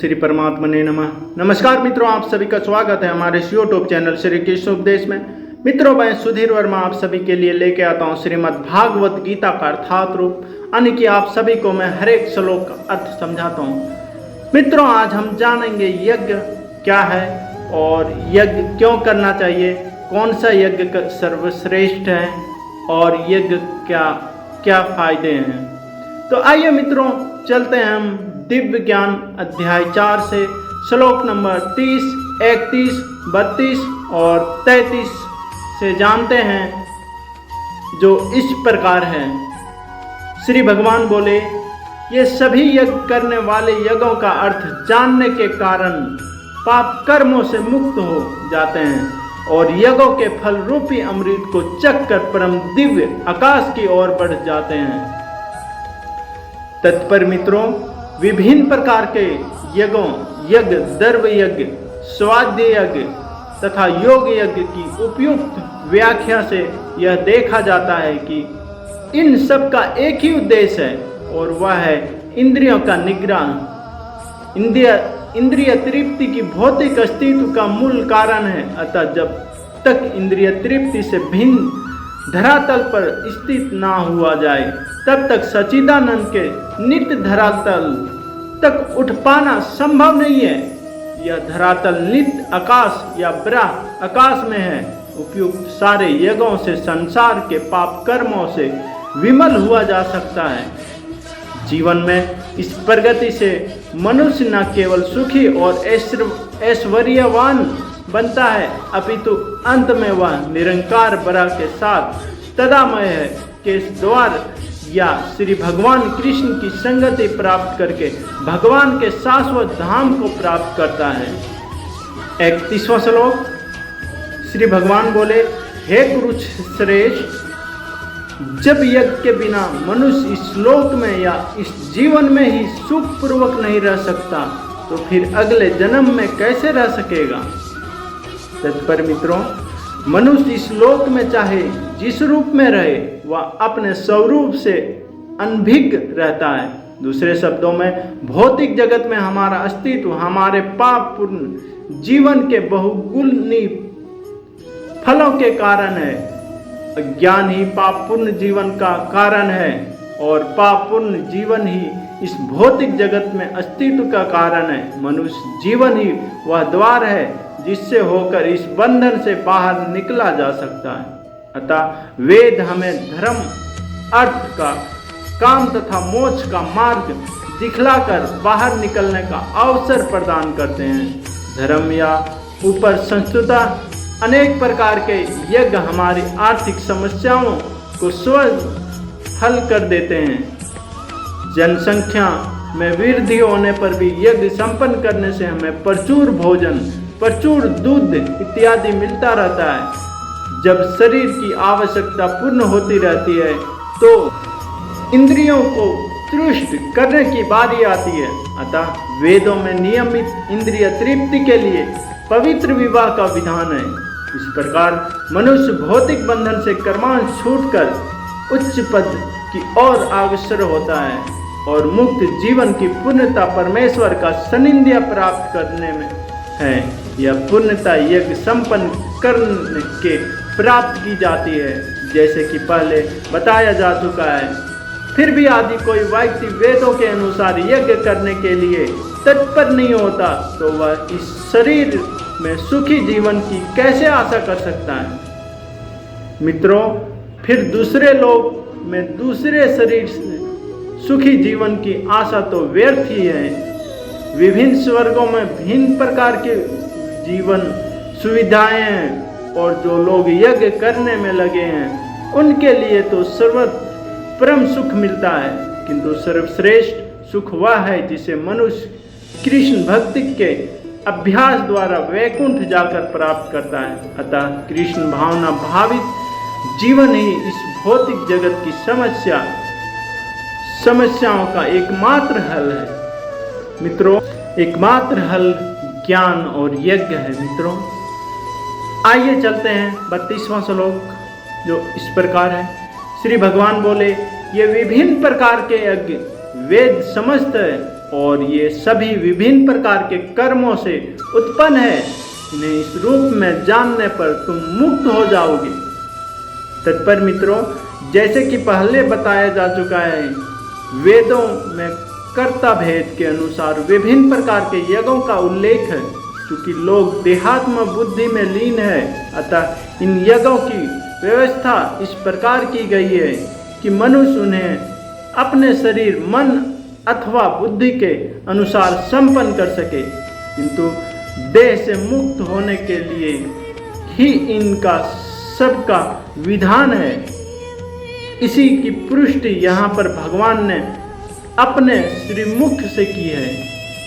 श्री परमात्मा ने नमः। नमस्कार मित्रों, आप सभी का स्वागत है हमारे यूट्यूब चैनल श्री कृष्ण उपदेश में। मित्रों, मैं सुधीर वर्मा आप सभी के लिए लेके आता हूँ श्रीमद् भागवत गीता का अर्थात रूप, यानी कि आप सभी को मैं हर एक श्लोक का अर्थ समझाता हूँ। मित्रों, आज हम जानेंगे यज्ञ क्या है और यज्ञ क्यों करना चाहिए, कौन सा यज्ञ सर्वश्रेष्ठ है और यज्ञ क्या क्या फायदे हैं। तो आइए मित्रों, चलते हैं हम दिव्य ज्ञान अध्याय 4 से श्लोक नंबर 30, 31, 32 और 33 से जानते हैं, जो इस प्रकार है। श्री भगवान बोले, ये सभी यज्ञ करने वाले यज्ञों का अर्थ जानने के कारण पाप कर्मों से मुक्त हो जाते हैं और यज्ञों के फल रूपी अमृत को चख कर परम दिव्य आकाश की ओर बढ़ जाते हैं। तत्पर मित्रों, विभिन्न प्रकार के यज्ञों, यज्ञ, द्रव्य यज्ञ, स्वाध्याय यज्ञ तथा योग यज्ञ की उपयुक्त व्याख्या से यह देखा जाता है कि इन सब का एक ही उद्देश्य है और वह है इंद्रियों का निग्रह। इंद्रिय तृप्ति की भौतिक अस्तित्व का मूल कारण है। अतः जब तक इंद्रिय तृप्ति से भिन्न धरातल पर स्थित ना हुआ जाए, तब तक सच्चिदानंद के नित्य धरातल तक उठ पाना संभव नहीं है। यह धरातल नित्य आकाश या ब्रह्म आकाश में है। उपयुक्त सारे यज्ञों से संसार के पाप कर्मों से विमल हुआ जा सकता है। जीवन में इस प्रगति से मनुष्य न केवल सुखी और ऐश्वर्यवान बनता है, अपितु अंत में वह निरंकार बरा के साथ तदामय है के द्वार या श्री भगवान कृष्ण की संगति प्राप्त करके भगवान के शाश्वत धाम को प्राप्त करता है। 31वां श्लोक, श्री भगवान बोले, हे कुरुश्रेष्ठ, जब यज्ञ के बिना मनुष्य इस लोक में या इस जीवन में ही सुख पूर्वक नहीं रह सकता, तो फिर अगले जन्म में कैसे रह सकेगा। तत्पर मित्रों, मनुष्य इस लोक में चाहे जिस रूप में रहे, वह अपने स्वरूप से अनभिज्ञ रहता है। दूसरे शब्दों में, भौतिक जगत में हमारा अस्तित्व हमारे पाप पूर्ण जीवन के बहुगुणी फलों के कारण है। अज्ञान ही पाप पूर्ण जीवन का कारण है और पाप पूर्ण जीवन ही इस भौतिक जगत में अस्तित्व का कारण है। मनुष्य जीवन ही वह द्वार है जिससे होकर इस बंधन से बाहर निकला जा सकता है। अतः वेद हमें धर्म, अर्थ का, काम तथा मोक्ष का मार्ग दिखलाकर बाहर निकलने का अवसर प्रदान करते हैं। धर्म या ऊपर संस्तुतः अनेक प्रकार के यज्ञ हमारी आर्थिक समस्याओं को स्वयं हल कर देते हैं। जनसंख्या में वृद्धि होने पर भी यज्ञ संपन्न करने से हमें प्रचुर भोजन, प्रचुर दूध इत्यादि मिलता रहता है। जब शरीर की आवश्यकता पूर्ण होती रहती है, तो इंद्रियों को तुष्ट करने की बारी आती है। अतः वेदों में नियमित इंद्रिय तृप्ति के लिए पवित्र विवाह का विधान है। इस प्रकार मनुष्य भौतिक बंधन से कर्मांश छूटकर उच्च पद की ओर अग्रसर होता है और मुक्त जीवन की पूर्णता परमेश्वर का सानिध्य प्राप्त करने में है। यह पूर्णता यज्ञ संपन्न करने के प्राप्त की जाती है, जैसे कि पहले बताया जा चुका है। फिर भी यदि कोई व्यक्ति वेदों के अनुसार यज्ञ करने के लिए तत्पर नहीं होता, तो वह इस शरीर में सुखी जीवन की कैसे आशा कर सकता है। मित्रों, फिर दूसरे लोक में दूसरे शरीर से सुखी जीवन की आशा तो व्यर्थ ही है। विभिन्न स्वर्गों में भिन्न प्रकार के जीवन सुविधाएं हैं और जो लोग यज्ञ करने में लगे हैं, उनके लिए तो सर्वत्र परम सुख मिलता है। किंतु सर्वश्रेष्ठ सुख वह है जिसे मनुष्य कृष्ण भक्ति के अभ्यास द्वारा वैकुंठ जाकर प्राप्त करता है। अतः कृष्ण भावना भावित जीवन ही इस भौतिक जगत की समस्याओं का एकमात्र हल है। मित्रों, एकमात्र हल ज्ञान और यज्ञ है। मित्रों, आइए चलते हैं 32वां श्लोक, जो इस प्रकार है। श्री भगवान बोले, ये विभिन्न प्रकार के यज्ञ वेद समस्त और ये सभी विभिन्न प्रकार के कर्मों से उत्पन्न है। इन्हें इस रूप में जानने पर तुम मुक्त हो जाओगे। तत्पर मित्रों, जैसे कि पहले बताया जा चुका है, वेदों में कर्ता भेद के अनुसार विभिन्न प्रकार के यज्ञों का उल्लेख है। क्योंकि लोग देहात्म बुद्धि में लीन है, अतः इन यज्ञों की व्यवस्था इस प्रकार की गई है कि मनुष्य उन्हें अपने शरीर, मन अथवा बुद्धि के अनुसार संपन्न कर सके। किंतु देह से मुक्त होने के लिए ही इनका सबका विधान है। इसी की पुष्टि यहाँ पर भगवान ने अपने श्रीमुख से की है।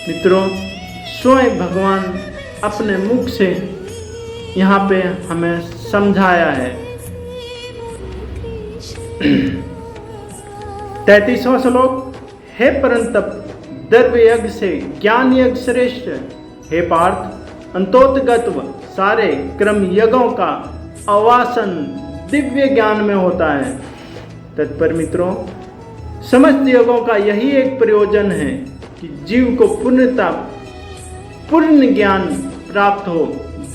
मित्रों, स्वयं भगवान अपने मुख से यहाँ पे हमें समझाया है। 33वां श्लोक, हे परंतप द्रव्य यज्ञ से ज्ञान यज्ञ श्रेष्ठ। हे पार्थ, अंतोतगत्व सारे क्रम यज्ञों का आवासन दिव्य ज्ञान में होता है। तत्पर मित्रों, समस्त यज्ञों का यही एक प्रयोजन है कि जीव को पूर्ण ज्ञान प्राप्त हो,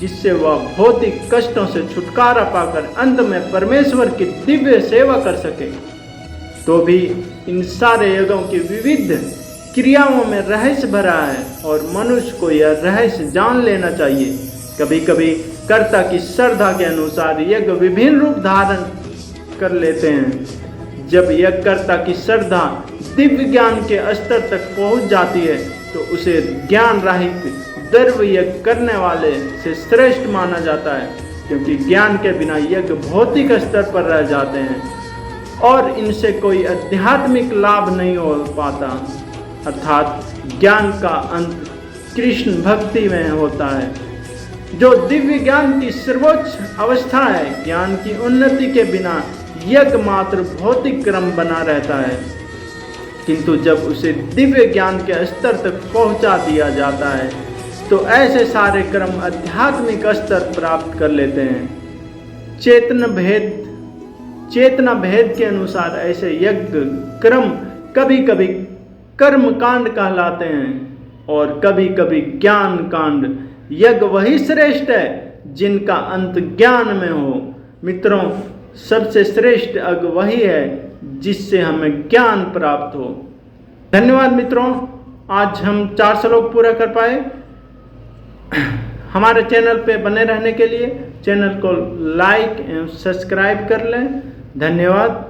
जिससे वह भौतिक कष्टों से छुटकारा पाकर अंत में परमेश्वर की दिव्य सेवा कर सके। तो भी इन सारे यज्ञों की विविध क्रियाओं में रहस्य भरा है और मनुष्य को यह रहस्य जान लेना चाहिए। कभी कभी कर्ता की श्रद्धा के अनुसार यज्ञ विभिन्न रूप धारण कर लेते हैं। जब यज्ञकर्ता की श्रद्धा दिव्य ज्ञान के स्तर तक पहुंच जाती है तो उसे ज्ञान रहित द्रव्य यज्ञ करने वाले से श्रेष्ठ माना जाता है, क्योंकि ज्ञान के बिना यज्ञ भौतिक स्तर पर रह जाते हैं और इनसे कोई आध्यात्मिक लाभ नहीं हो पाता। अर्थात ज्ञान का अंत कृष्ण भक्ति में होता है, जो दिव्य ज्ञान की सर्वोच्च अवस्था है। ज्ञान की उन्नति के बिना यज्ञ मात्र भौतिक क्रम बना रहता है, किंतु जब उसे दिव्य ज्ञान के स्तर तक पहुंचा दिया जाता है तो ऐसे सारे क्रम आध्यात्मिक स्तर प्राप्त कर लेते हैं। चेतना भेद के अनुसार ऐसे यज्ञ क्रम कभी कभी कर्म कांड कहलाते हैं और कभी कभी ज्ञान कांड। यज्ञ वही श्रेष्ठ है जिनका अंत ज्ञान में हो। मित्रों, सबसे श्रेष्ठ यज्ञ वही है जिससे हमें ज्ञान प्राप्त हो। धन्यवाद मित्रों, आज हम 4 श्लोक पूरा कर पाए। हमारे चैनल पे बने रहने के लिए चैनल को लाइक एवं सब्सक्राइब कर लें। धन्यवाद।